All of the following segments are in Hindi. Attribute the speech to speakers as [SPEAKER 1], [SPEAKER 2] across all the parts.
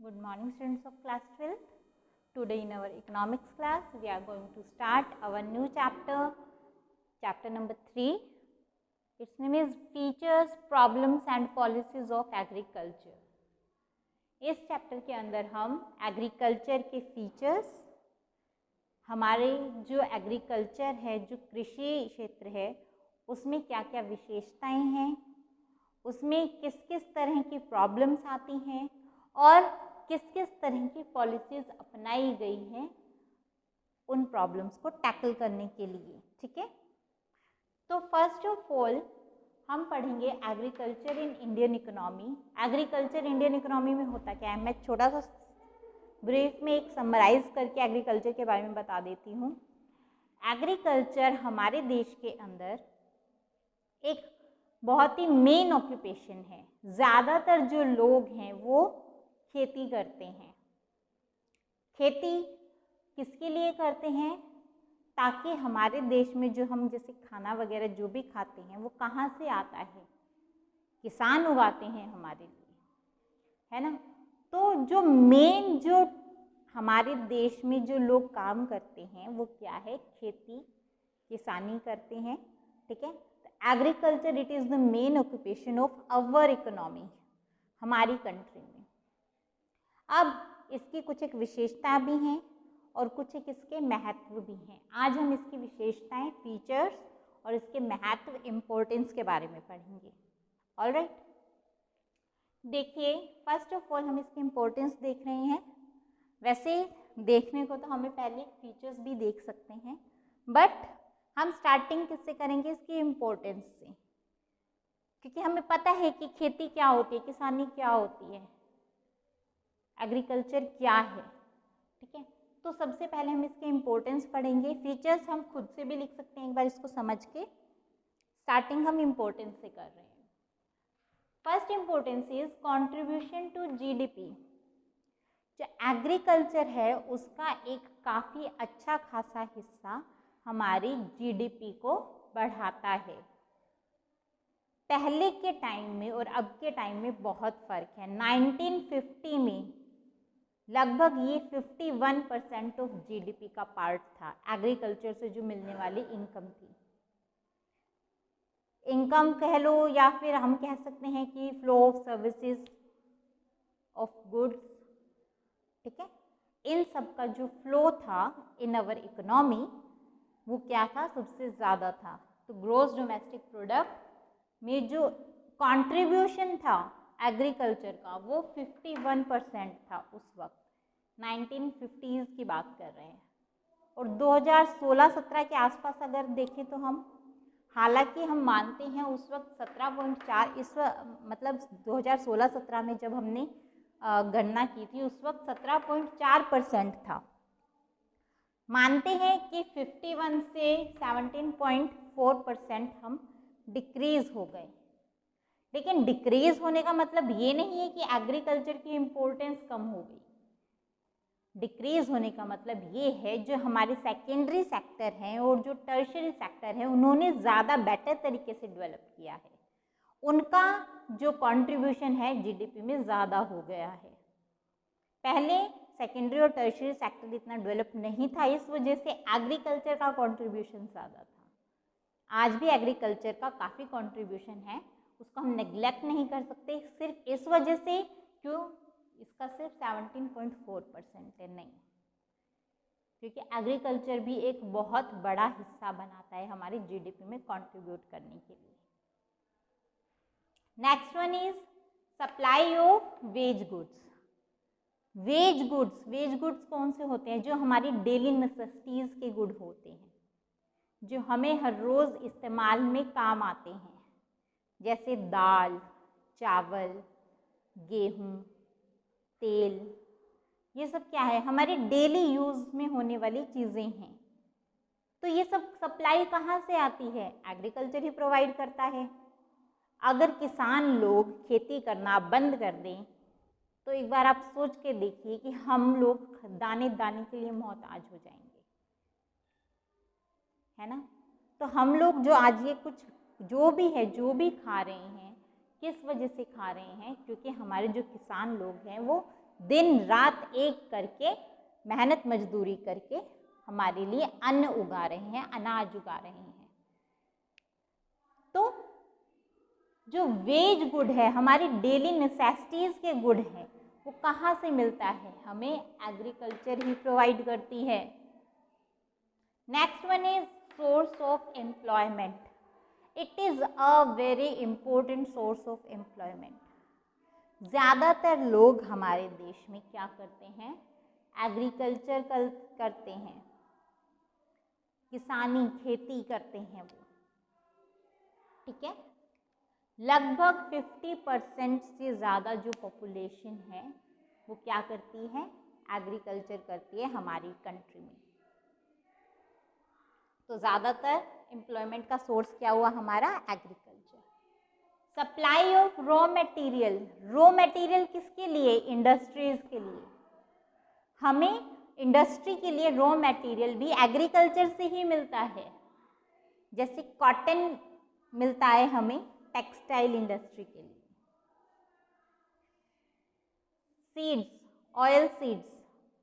[SPEAKER 1] Good morning, students of class 12th. Today in our economics class, we are going to start our new chapter, chapter number 3. Its name is Features, Problems and Policies of Agriculture. इस चैप्टर के अंदर हम एग्रीकल्चर के फीचर्स, हमारे जो एग्रीकल्चर है, जो कृषि क्षेत्र है, उसमें क्या क्या विशेषताएं हैं, उसमें किस किस तरह की प्रॉब्लम्स आती हैं और किस किस तरह की पॉलिसीज़ अपनाई गई हैं उन प्रॉब्लम्स को टैकल करने के लिए। ठीक है, तो फर्स्ट ऑफ ऑल हम पढ़ेंगे agriculture in Indian economy. Agriculture Indian economy में होता क्या है, मैं छोटा सा ब्रीफ में एक समराइज करके एग्रीकल्चर के बारे में बता देती हूँ। एग्रीकल्चर हमारे देश के अंदर एक बहुत ही मेन ऑक्यूपेशन है। ज़्यादातर जो लोग हैं वो खेती करते हैं। खेती किसके लिए करते हैं? ताकि हमारे देश में जो हम जैसे खाना वगैरह जो भी खाते हैं वो कहाँ से आता है? किसान उगाते हैं हमारे लिए, है ना। तो जो मेन जो हमारे देश में जो लोग काम करते हैं वो क्या है? खेती किसानी करते हैं। ठीक है, agriculture it is the main occupation of our economy, हमारी कंट्री में। अब इसकी कुछ एक विशेषता भी हैं और कुछ एक इसके महत्व भी हैं। आज हम इसकी विशेषताएं, फीचर्स और इसके महत्व, इम्पोर्टेंस के बारे में पढ़ेंगे। ऑलराइट, देखिए फर्स्ट ऑफ ऑल हम इसकी इम्पोर्टेंस देख रहे हैं। वैसे देखने को तो हमें पहले फीचर्स भी देख सकते हैं, बट हम स्टार्टिंग किससे करेंगे? इसकी इम्पोर्टेंस से, क्योंकि हमें पता है कि खेती क्या होती है, किसानी क्या होती है, एग्रीकल्चर क्या है। ठीक है, तो सबसे पहले हम इसके इम्पोर्टेंस पढ़ेंगे। फीचर्स हम खुद से भी लिख सकते हैं एक बार इसको समझ के। स्टार्टिंग हम इम्पोर्टेंस से कर रहे हैं। First importance is contribution to GDP. जो एग्रीकल्चर है उसका एक काफ़ी अच्छा खासा हिस्सा हमारी जीडीपी को बढ़ाता है। पहले के टाइम में और अब के टाइम में बहुत फ़र्क है। 1950 में लगभग ये 51% ऑफ जीडीपी का पार्ट था। एग्रीकल्चर से जो मिलने वाली इनकम थी, इनकम कह लो या फिर हम कह सकते हैं कि flow of services of goods. ठीक है, इन सब का जो फ्लो था इन अवर इकोनॉमी वो क्या था? सबसे ज़्यादा था। तो ग्रॉस डोमेस्टिक प्रोडक्ट में जो कंट्रीब्यूशन था एग्रीकल्चर का वो 51% था उस वक्त। 1950s की बात कर रहे हैं। और 2016-17 के आसपास अगर देखें तो हम, हालांकि हम मानते हैं उस वक्त 17.4, इस मतलब 2016-17 में जब हमने गणना की थी उस वक्त 17.4% था। मानते हैं कि 51 से 17.4% हम डिक्रीज हो गए। लेकिन डिक्रीज होने का मतलब ये नहीं है कि एग्रीकल्चर की इम्पोर्टेंस कम हो गई। डिक्रीज होने का मतलब ये है जो हमारे सेकेंडरी सेक्टर हैं और जो टर्शियरी सेक्टर है उन्होंने ज़्यादा बेटर तरीके से डेवलप किया है। उनका जो कंट्रीब्यूशन है जीडीपी में ज़्यादा हो गया है। पहले सेकेंडरी और टर्शियरी सेक्टर इतना डेवलप नहीं था, इस वजह से एग्रीकल्चर का कंट्रीब्यूशन ज़्यादा था। आज भी एग्रीकल्चर का काफ़ी कंट्रीब्यूशन है, उसको हम नेग्लेक्ट नहीं कर सकते। सिर्फ इस वजह से क्यों इसका सिर्फ 17.4% है, नहीं, क्योंकि एग्रीकल्चर भी एक बहुत बड़ा हिस्सा बनाता है हमारी जीडीपी में कंट्रीब्यूट करने के लिए। Next one is supply of wage goods. Wage goods कौन से होते हैं? जो हमारी डेली नेसेसिटीज़ के गुड होते हैं, जो हमें हर रोज़ इस्तेमाल में काम आते हैं, जैसे दाल, चावल, गेहूँ, तेल। ये सब क्या है? हमारे डेली यूज़ में होने वाली चीज़ें हैं। तो ये सब सप्लाई कहाँ से आती है? एग्रीकल्चर ही प्रोवाइड करता है। अगर किसान लोग खेती करना बंद कर दें तो एक बार आप सोच के देखिए कि हम लोग दाने दाने के लिए मोहताज हो जाएंगे, है ना। तो हम लोग जो आज ये कुछ जो भी खा रहे हैं, किस वजह से खा रहे हैं? क्योंकि हमारे जो किसान लोग हैं वो दिन रात एक करके मेहनत मजदूरी करके हमारे लिए अन्न उगा रहे हैं, अनाज उगा रहे हैं। तो जो वेज गुड है, हमारी डेली नेसेसिटीज़ के गुड है, वो कहाँ से मिलता है? हमें एग्रीकल्चर ही प्रोवाइड करती है। Next one is source of employment. It is a very important source of employment. ज़्यादातर लोग हमारे देश में क्या करते हैं? एग्रीकल्चर करते हैं, किसानी, खेती करते हैं वो, ठीक है। लगभग 50% से ज़्यादा जो पॉपुलेशन है वो क्या करती है? एग्रीकल्चर करती है हमारी कंट्री में। तो ज़्यादातर एम्प्लॉयमेंट का सोर्स क्या हुआ हमारा? Agriculture. Supply of raw material. Raw material किसके लिए? इंडस्ट्रीज के लिए। हमें इंडस्ट्री के लिए रॉ मटेरियल भी एग्रीकल्चर से ही मिलता है। जैसे कॉटन मिलता है हमें टेक्सटाइल इंडस्ट्री के लिए, seeds, oil seeds,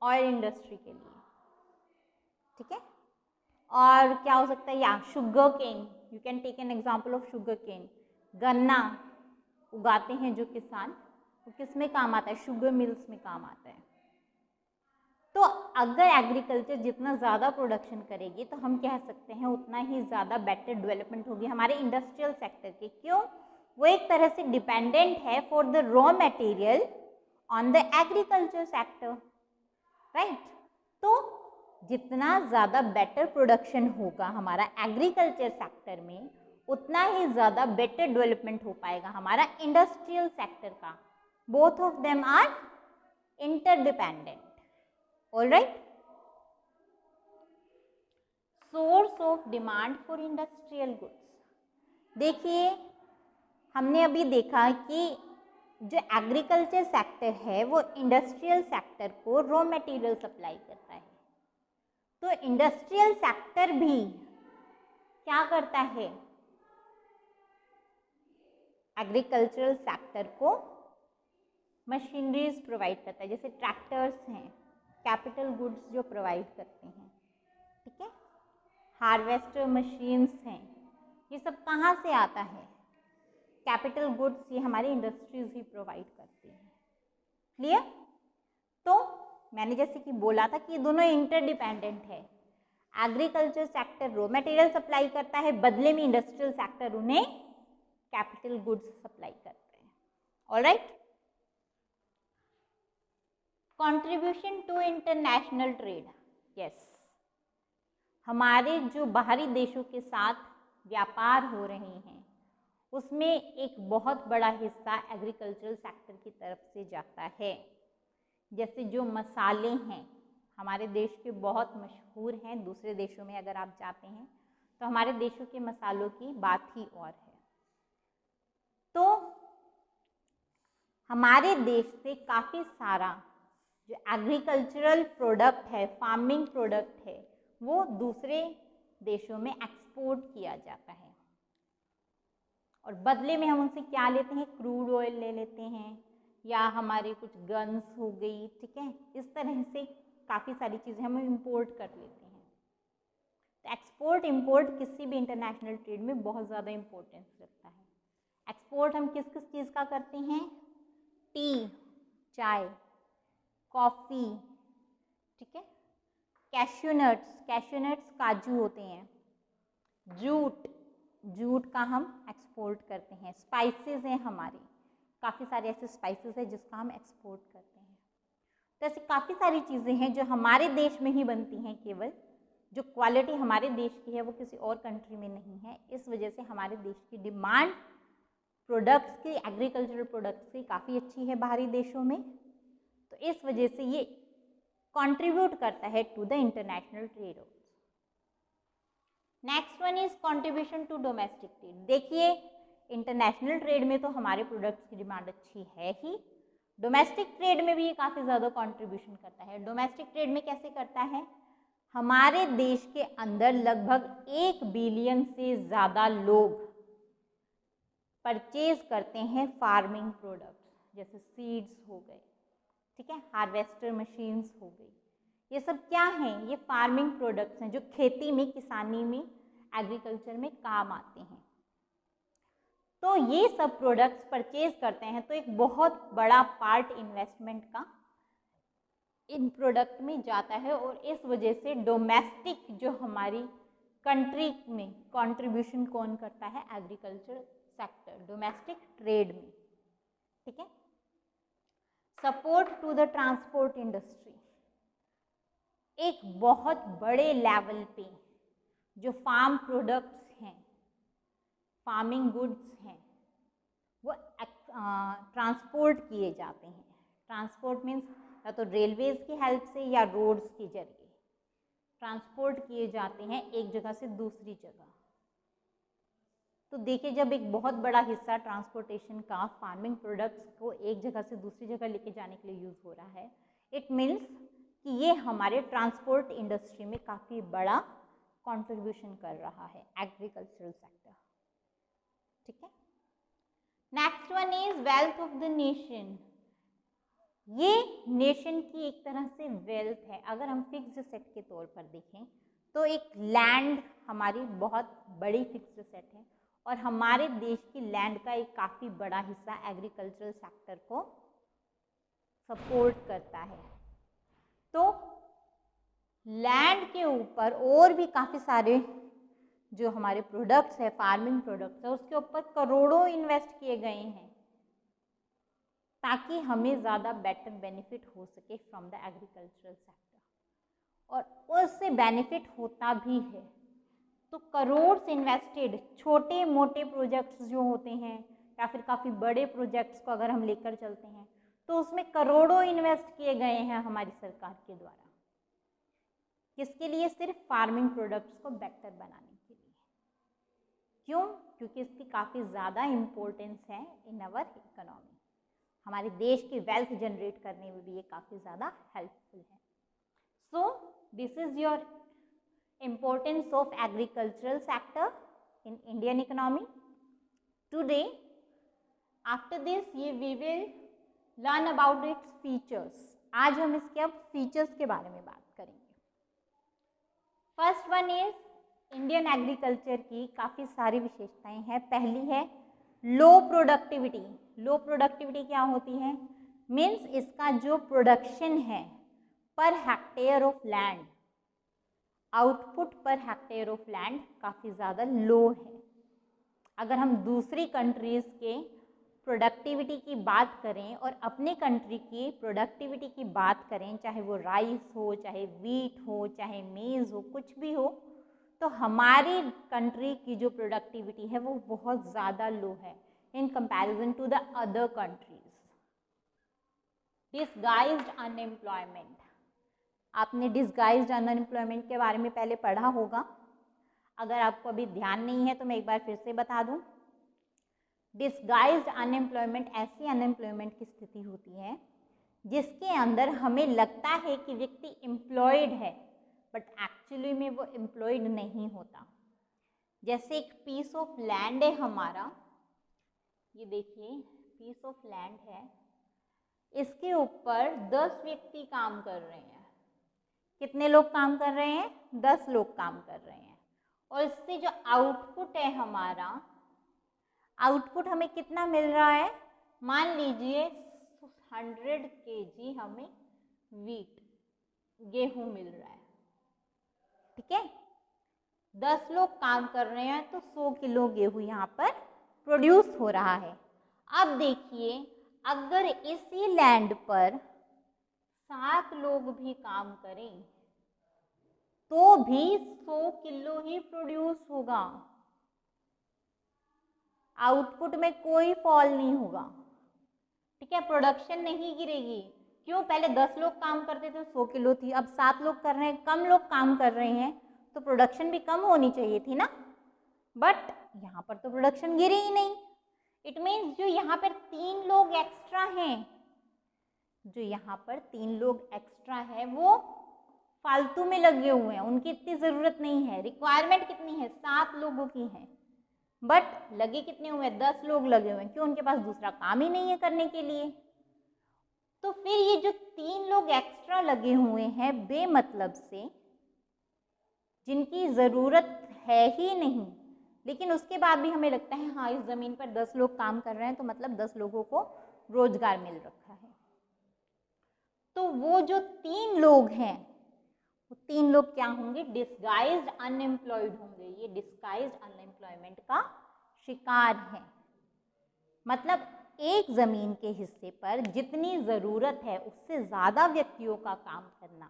[SPEAKER 1] oil industry के लिए, ठीक है। और क्या हो सकता है? या sugar cane, you can take an example of sugar cane. गन्ना उगाते हैं जो किसान, वो किस में काम आता है? शुगर मिल्स में काम आता है। तो अगर एग्रीकल्चर जितना ज़्यादा प्रोडक्शन करेगी तो हम कह सकते हैं उतना ही ज़्यादा बेटर डेवलपमेंट होगी हमारे इंडस्ट्रियल सेक्टर की। क्यों? वो एक तरह से डिपेंडेंट है for the raw material on the agriculture sector, right. तो जितना ज़्यादा बेटर प्रोडक्शन होगा हमारा एग्रीकल्चर सेक्टर में, उतना ही ज़्यादा बेटर डेवलपमेंट हो पाएगा हमारा इंडस्ट्रियल सेक्टर का। Both of them are interdependent. Alright. Source of demand for industrial goods. देखिए, हमने अभी देखा कि जो एग्रीकल्चर सेक्टर है वो इंडस्ट्रियल सेक्टर को रॉ मटेरियल सप्लाई करता है। तो इंडस्ट्रियल सेक्टर भी क्या करता है? एग्रीकल्चरल सेक्टर को मशीनरीज प्रोवाइड करता है, जैसे ट्रैक्टर्स हैं, कैपिटल गुड्स जो प्रोवाइड करते हैं, ठीक है। हार्वेस्टर मशीन्स हैं, ये सब कहाँ से आता है? कैपिटल गुड्स ये हमारी इंडस्ट्रीज ही प्रोवाइड करती हैं। क्लियर? तो मैंने जैसे कि बोला था कि ये दोनों इंटरडिपेंडेंट है। Agriculture sector raw material supply करता है, बदले में इंडस्ट्रियल सेक्टर उन्हें कैपिटल गुड्स सप्लाई करते हैं। Alright. Contribution to international trade. Yes, हमारे जो बाहरी देशों के साथ व्यापार हो रहे हैं उसमें एक बहुत बड़ा हिस्सा एग्रीकल्चरल सेक्टर की तरफ से जाता है। जैसे जो मसाले हैं हमारे देश के बहुत मशहूर हैं, दूसरे देशों में अगर आप जाते हैं तो हमारे देशों के मसालों की बात ही और है। तो हमारे देश से काफ़ी सारा जो एग्रीकल्चरल प्रोडक्ट है, फार्मिंग प्रोडक्ट है, वो दूसरे देशों में एक्सपोर्ट किया जाता है और बदले में हम उनसे क्या लेते हैं? क्रूड ऑयल ले लेते हैं या हमारे कुछ गन्स हो गई, ठीक है। इस तरह से काफ़ी सारी चीज़ें हम इंपोर्ट कर लेते हैं। तो एक्सपोर्ट इंपोर्ट किसी भी इंटरनेशनल ट्रेड में बहुत ज़्यादा इम्पोर्टेंस रखता है। एक्सपोर्ट हम किस किस चीज़ का करते हैं? टी, चाय, कॉफ़ी, ठीक है। कैश्यू नट्स काजू होते हैं। जूट का हम एक्सपोर्ट करते हैं। स्पाइसेस हैं हमारे, काफ़ी सारे ऐसे स्पाइसेस हैं जिसका हम एक्सपोर्ट करते हैं। तो ऐसे काफ़ी सारी चीज़ें हैं जो हमारे देश में ही बनती हैं, केवल जो क्वालिटी हमारे देश की है वो किसी और कंट्री में नहीं है। इस वजह से हमारे देश की डिमांड प्रोडक्ट्स की, एग्रीकल्चरल प्रोडक्ट्स की काफ़ी अच्छी है बाहरी देशों में। तो इस वजह से ये कंट्रीब्यूट करता है to the international trade. Next one is contribution to domestic trade. देखिए, इंटरनेशनल ट्रेड में तो हमारे प्रोडक्ट्स की डिमांड अच्छी है ही, डोमेस्टिक ट्रेड में भी ये काफ़ी ज़्यादा कंट्रीब्यूशन करता है। डोमेस्टिक ट्रेड में कैसे करता है? हमारे देश के अंदर लगभग 1 बिलियन से ज़्यादा लोग परचेज करते हैं फार्मिंग प्रोडक्ट्स, जैसे सीड्स हो गए, ठीक है, हार्वेस्टर मशीन्स हो गई, ये सब क्या हैं, ये फार्मिंग प्रोडक्ट्स हैं जो खेती में, किसानी में, एग्रीकल्चर में काम आते हैं। तो ये सब प्रोडक्ट्स परचेज करते हैं तो एक बहुत बड़ा पार्ट इन्वेस्टमेंट का इन प्रोडक्ट में जाता है, और इस वजह से डोमेस्टिक जो हमारी कंट्री में कंट्रीब्यूशन कौन करता है, एग्रीकल्चर सेक्टर, डोमेस्टिक ट्रेड में। ठीक है, support to the transport industry, एक बहुत बड़े लेवल पे जो फार्म प्रोडक्ट्स हैं, फार्मिंग गुड्स हैं, वो ट्रांसपोर्ट किए जाते हैं। ट्रांसपोर्ट मीन्स या तो रेलवेज की हेल्प से या रोड्स के जरिए ट्रांसपोर्ट किए जाते हैं एक जगह से दूसरी जगह। तो देखिए, जब एक बहुत बड़ा हिस्सा ट्रांसपोर्टेशन का फार्मिंग प्रोडक्ट्स को एक जगह से दूसरी जगह लेके जाने के लिए यूज़ हो रहा है, इट मीन्स कि ये हमारे ट्रांसपोर्ट इंडस्ट्री में काफ़ी बड़ा कंट्रीब्यूशन कर रहा है, एग्रीकल्चरल सेक्टर। ठीक है, next one is wealth of the nation. ये नेशन की एक तरह से वेल्थ है। अगर हम फिक्स्ड सेट के तौर पर देखें तो एक लैंड हमारी बहुत बड़ी फिक्स्ड सेट है, और हमारे देश की लैंड का एक काफ़ी बड़ा हिस्सा एग्रीकल्चरल सेक्टर को सपोर्ट करता है। तो लैंड के ऊपर और भी काफ़ी सारे जो हमारे प्रोडक्ट्स है, फार्मिंग प्रोडक्ट्स है, उसके ऊपर करोड़ों इन्वेस्ट किए गए हैं ताकि हमें ज़्यादा बेटर बेनिफिट हो सके फ्रॉम द एग्रीकल्चरल सेक्टर, और उससे बेनिफिट होता भी है। तो करोड़ इन्वेस्टेड, छोटे मोटे प्रोजेक्ट्स जो होते हैं या फिर काफ़ी बड़े प्रोजेक्ट्स को अगर हम लेकर चलते हैं तो उसमें करोड़ों इन्वेस्ट किए गए हैं हमारी सरकार के द्वारा। किसके लिए? सिर्फ फार्मिंग प्रोडक्ट्स को बेटर बनाने के लिए। क्यों? क्योंकि इसकी काफ़ी ज़्यादा इम्पोर्टेंस है इन अवर इकोनॉमी। हमारे देश की वेल्थ जनरेट करने में भी ये काफ़ी ज़्यादा हेल्पफुल है। So this is your importance of agricultural sector in Indian economy. Today, after this, we will learn about its features. आज हम इसके अब फीचर्स के बारे में बात करेंगे। First one is Indian agriculture की काफ़ी सारी विशेषताएं हैं। पहली है लो प्रोडक्टिविटी। लो प्रोडक्टिविटी क्या होती है? मीन्स इसका जो प्रोडक्शन है per hectare of land, output per hectare of land काफ़ी ज़्यादा लो है। अगर हम दूसरी कंट्रीज़ के प्रोडक्टिविटी की बात करें और अपने कंट्री की प्रोडक्टिविटी की बात करें, चाहे वो राइस हो, चाहे वीट हो, चाहे मेज़ हो, कुछ भी हो, तो हमारी कंट्री की जो प्रोडक्टिविटी है वो बहुत ज़्यादा लो है in comparison to the other countries. Disguised unemployment, आपने डिसगाइज्ड अनएम्प्लॉयमेंट के बारे में पहले पढ़ा होगा। अगर आपको अभी ध्यान नहीं है तो मैं एक बार फिर से बता दूं। डिसगाइज्ड अनएम्प्लॉयमेंट ऐसी अनएम्प्लॉयमेंट की स्थिति होती है जिसके अंदर हमें लगता है कि व्यक्ति एम्प्लॉयड है बट एक्चुअली में वो एम्प्लॉयड नहीं होता। जैसे एक पीस ऑफ लैंड है हमारा, ये देखिए पीस ऑफ लैंड है, इसके ऊपर 10 व्यक्ति काम कर रहे हैं। कितने लोग काम कर रहे हैं? 10 लोग काम कर रहे हैं। और इससे जो आउटपुट है हमारा, आउटपुट हमें कितना मिल रहा है? मान लीजिए 100 kg हमें वीट, गेहूं मिल रहा है। ठीक है, 10 लोग काम कर रहे हैं तो 100 किलो गेहूं यहाँ पर प्रोड्यूस हो रहा है। अब देखिए, अगर इसी लैंड पर 7 लोग भी काम करें तो भी 100 किलो ही प्रोड्यूस होगा, आउटपुट में कोई फॉल नहीं होगा। ठीक है, प्रोडक्शन नहीं गिरेगी। क्यों? पहले 10 लोग काम करते थे 100 किलो थी, अब 7 लोग कर रहे हैं, कम लोग काम कर रहे हैं तो प्रोडक्शन भी कम होनी चाहिए थी ना, बट यहाँ पर तो प्रोडक्शन गिरी ही नहीं। इट मीन्स जो यहाँ पर 3 लोग एक्स्ट्रा हैं, जो यहाँ पर 3 लोग एक्स्ट्रा है वो फालतू में लगे हुए हैं, उनकी इतनी ज़रूरत नहीं है। रिक्वायरमेंट कितनी है? 7 लोगों की है, बट लगे कितने हुए? 10 लोग लगे हुए हैं। क्यों? उनके पास दूसरा काम ही नहीं है करने के लिए। तो फिर ये जो 3 लोग एक्स्ट्रा लगे हुए हैं बेमतलब से, जिनकी ज़रूरत है ही नहीं, लेकिन उसके बाद भी हमें लगता है हाँ इस ज़मीन पर 10 लोग काम कर रहे हैं तो मतलब 10 लोगों को रोजगार मिल रखा है। तो वो जो 3 लोग हैं, वो 3 लोग क्या होंगे? डिस्गाइज्ड अनएम्प्लॉयड होंगे। ये डिस्गाइज्ड अनएम्प्लॉयमेंट का शिकार है। मतलब एक ज़मीन के हिस्से पर जितनी ज़रूरत है उससे ज़्यादा व्यक्तियों का काम करना,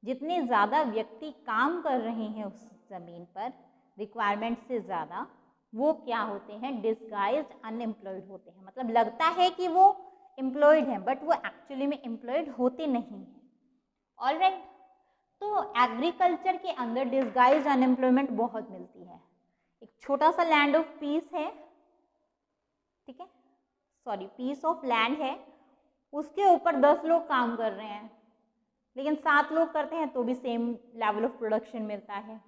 [SPEAKER 1] जितने ज़्यादा व्यक्ति काम कर रहे हैं उस ज़मीन पर रिक्वायरमेंट से ज़्यादा, वो क्या होते हैं? डिस्गाइज्ड अनएम्प्लॉयड होते हैं। मतलब लगता है कि वो एम्प्लॉयड हैं बट वो एक्चुअली में एम्प्लॉयड होते नहीं हैं। ऑलराइट, तो एग्रीकल्चर के अंदर डिस्गाइज्ड अनएम्प्लॉयमेंट बहुत मिलती है। एक छोटा सा लैंड ऑफ पीस है, ठीक है, सॉरी पीस ऑफ लैंड है, उसके ऊपर 10 लोग काम कर रहे हैं, लेकिन 7 लोग करते हैं तो भी सेम लेवल ऑफ प्रोडक्शन मिलता है।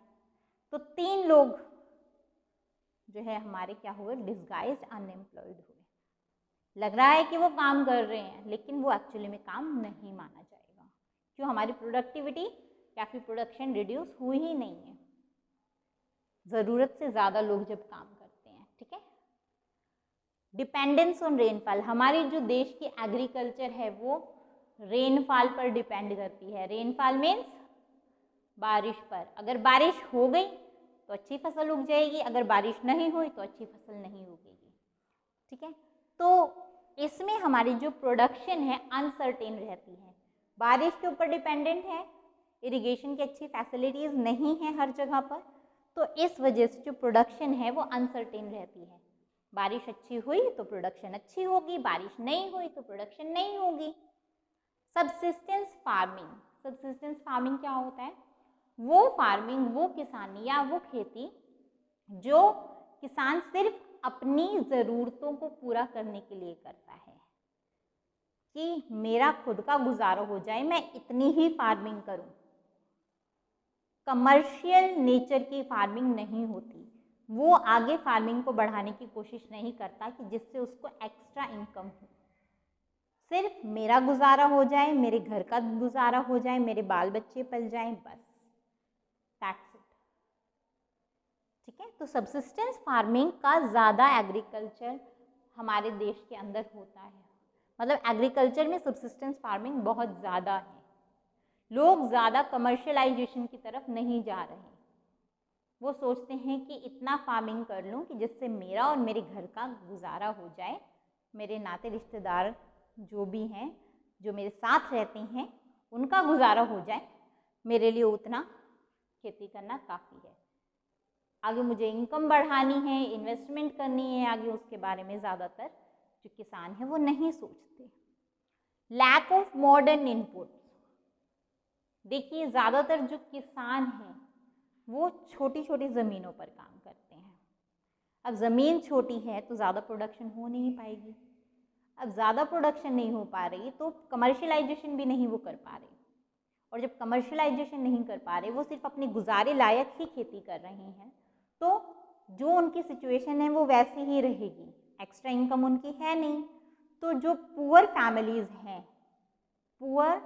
[SPEAKER 1] तो 3 लोग जो है हमारे क्या हुए? डिस्गाइज्ड अनएम्प्लॉयड हुए। लग रहा है कि वो काम कर रहे हैं लेकिन वो एक्चुअली में काम नहीं माना जाएगा। क्यों? हमारी प्रोडक्टिविटी या फिर प्रोडक्शन रिड्यूस हुई ही नहीं है, ज़रूरत से ज़्यादा लोग जब काम करते हैं। ठीक है, डिपेंडेंस ऑन रेनफॉल, हमारी जो देश की एग्रीकल्चर है वो रेनफॉल पर डिपेंड करती है। रेनफॉल मीन्स बारिश पर। अगर बारिश हो गई तो अच्छी फसल उग जाएगी, अगर बारिश नहीं हुई तो अच्छी फसल नहीं उगेगी। ठीक है, तो इसमें हमारी जो प्रोडक्शन है अनसर्टेन रहती है, बारिश के ऊपर डिपेंडेंट है, इरिगेशन की अच्छी फैसिलिटीज़ नहीं है हर जगह पर, तो इस वजह से जो प्रोडक्शन है वो अनसर्टेन रहती है। बारिश अच्छी हुई तो प्रोडक्शन अच्छी होगी, बारिश नहीं हुई तो प्रोडक्शन नहीं होगी। सबसिस्टेंस फार्मिंग, सबसिस्टेंस फार्मिंग क्या होता है? वो फार्मिंग, वो किसानी या वो खेती जो किसान सिर्फ अपनी ज़रूरतों को पूरा करने के लिए करता है कि मेरा खुद का गुजारा हो जाए, मैं इतनी ही फार्मिंग करूं। कमर्शियल नेचर की फार्मिंग नहीं होती, वो आगे फार्मिंग को बढ़ाने की कोशिश नहीं करता कि जिससे उसको एक्स्ट्रा इनकम हो। सिर्फ मेरा गुजारा हो जाए, मेरे घर का गुजारा हो जाए, मेरे बाल बच्चे पल जाएं, बस दैट्स इट। ठीक है, तो सबसिस्टेंस फार्मिंग का ज़्यादा एग्रीकल्चर हमारे देश के अंदर होता है। मतलब एग्रीकल्चर में सबसिस्टेंस फार्मिंग बहुत ज़्यादा है। लोग ज़्यादा कमर्शियलाइजेशन की तरफ नहीं जा रहे। वो सोचते हैं कि इतना फार्मिंग कर लूँ कि जिससे मेरा और मेरे घर का गुजारा हो जाए, मेरे नाते रिश्तेदार जो भी हैं, जो मेरे साथ रहते हैं, उनका गुजारा हो जाए, मेरे लिए उतना खेती करना काफ़ी है। आगे मुझे इनकम बढ़ानी है, इन्वेस्टमेंट करनी है, आगे उसके बारे में ज़्यादातर जो किसान हैं वो नहीं सोचते। लैक ऑफ मॉडर्न इनपुट, देखिए ज़्यादातर जो किसान हैं वो छोटी छोटी ज़मीनों पर काम करते हैं। अब ज़मीन छोटी है तो ज़्यादा प्रोडक्शन हो नहीं पाएगी। अब ज़्यादा प्रोडक्शन नहीं हो पा रही तो कमर्शियलाइजेशन भी नहीं वो कर पा रहे, और जब कमर्शियलाइजेशन नहीं कर पा रहे, वो सिर्फ अपने गुजारे लायक ही खेती कर रहे हैं, तो जो उनकी सिचुएशन है वो वैसी ही रहेगी, एक्स्ट्रा इनकम उनकी है नहीं। तो जो पुअर फैमिलीज़ हैं, पुअर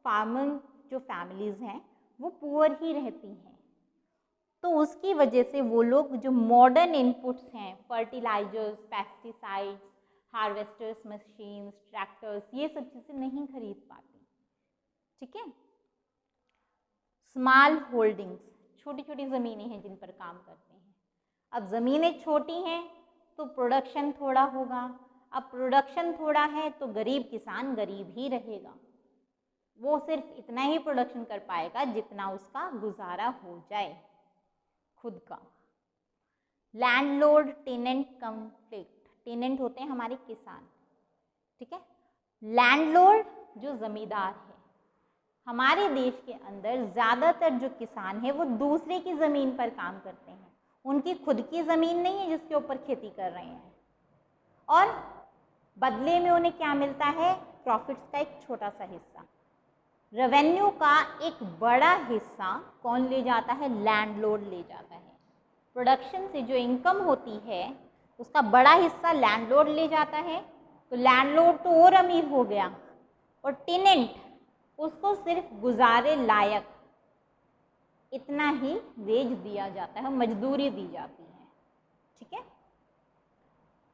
[SPEAKER 1] फार्मिंग जो फैमिलीज़ हैं वो पुअर ही रहती हैं। तो उसकी वजह से वो लोग जो मॉडर्न इनपुट्स हैं, fertilisers, pesticides, harvesters machines, tractors, ये सब चीज़ें नहीं खरीद पाते। ठीक है, स्मॉल होल्डिंग्स, छोटी छोटी ज़मीनें हैं जिन पर काम करते हैं। अब ज़मीनें छोटी हैं तो प्रोडक्शन थोड़ा होगा, अब प्रोडक्शन थोड़ा है तो गरीब किसान गरीब ही रहेगा, वो सिर्फ इतना ही प्रोडक्शन कर पाएगा जितना उसका गुजारा हो जाए खुद का। लैंडलॉर्ड टेनेंट कॉन्फ्लिक्ट, टेनेंट होते हैं हमारे किसान। ठीक है, लैंडलॉर्ड जो ज़मींदार है, हमारे देश के अंदर ज़्यादातर जो किसान है वो दूसरे की ज़मीन पर काम करते हैं, उनकी खुद की ज़मीन नहीं है जिसके ऊपर खेती कर रहे हैं, और बदले में उन्हें क्या मिलता है? प्रॉफिट्स का एक छोटा सा हिस्सा। रेवेन्यू का एक बड़ा हिस्सा कौन ले जाता है? लैंडलॉर्ड ले जाता है। प्रोडक्शन से जो इनकम होती है उसका बड़ा हिस्सा लैंडलॉर्ड ले जाता है, तो लैंडलॉर्ड तो और अमीर हो गया, और टेनेंट उसको सिर्फ गुजारे लायक इतना ही वेज दिया जाता है, मजदूरी दी जाती है। ठीक है,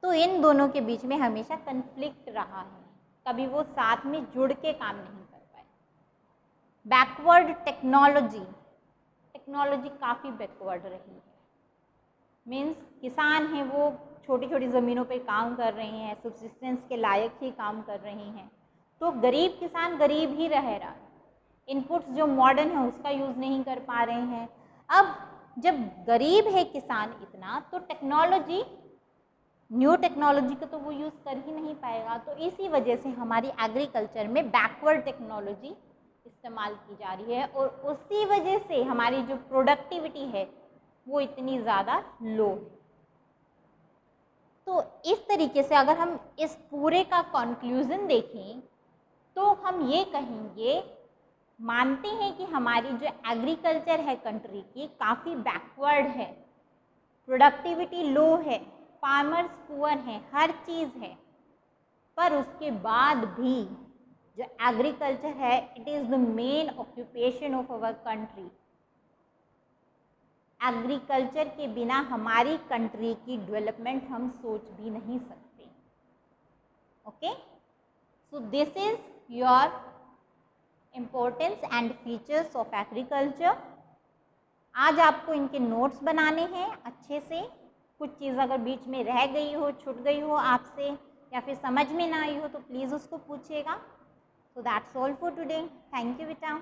[SPEAKER 1] तो इन दोनों के बीच में हमेशा कन्फ्लिक्ट रहा है, कभी वो साथ में जुड़ के काम नहीं कर पाए। बैकवर्ड टेक्नोलॉजी, टेक्नोलॉजी काफ़ी बैकवर्ड रही है। मीन्स किसान हैं वो छोटी छोटी ज़मीनों पे काम कर रहे हैं, सब्सिस्टेंस के लायक ही काम कर रहे हैं, तो गरीब किसान गरीब ही रह रहा है। इनपुट्स जो मॉडर्न है उसका यूज़ नहीं कर पा रहे हैं। अब जब गरीब है किसान इतना, तो टेक्नोलॉजी, न्यू टेक्नोलॉजी का तो वो यूज़ कर ही नहीं पाएगा। तो इसी वजह से हमारी एग्रीकल्चर में बैकवर्ड टेक्नोलॉजी इस्तेमाल की जा रही है और उसी वजह से हमारी जो प्रोडक्टिविटी है वो इतनी ज़्यादा लो है। तो इस तरीके से अगर हम इस पूरे का कंक्लूज़न देखें तो हम ये कहेंगे, मानते हैं कि हमारी जो एग्रीकल्चर है कंट्री की काफ़ी बैकवर्ड है, प्रोडक्टिविटी लो है, फार्मर्स पुअर हैं, हर चीज़ है, पर उसके बाद भी जो एग्रीकल्चर है it is the main occupation of our country. Agriculture के बिना हमारी कंट्री की डेवलपमेंट हम सोच भी नहीं सकते। Okay, so this is your importance and features of agriculture. आज आपको इनके नोट्स बनाने हैं अच्छे से। कुछ चीज़ अगर बीच में रह गई हो, छूट गई हो आपसे, या फिर समझ में ना आई हो तो प्लीज़ उसको पूछिएगा। So that's all for today. Thank you बेटा।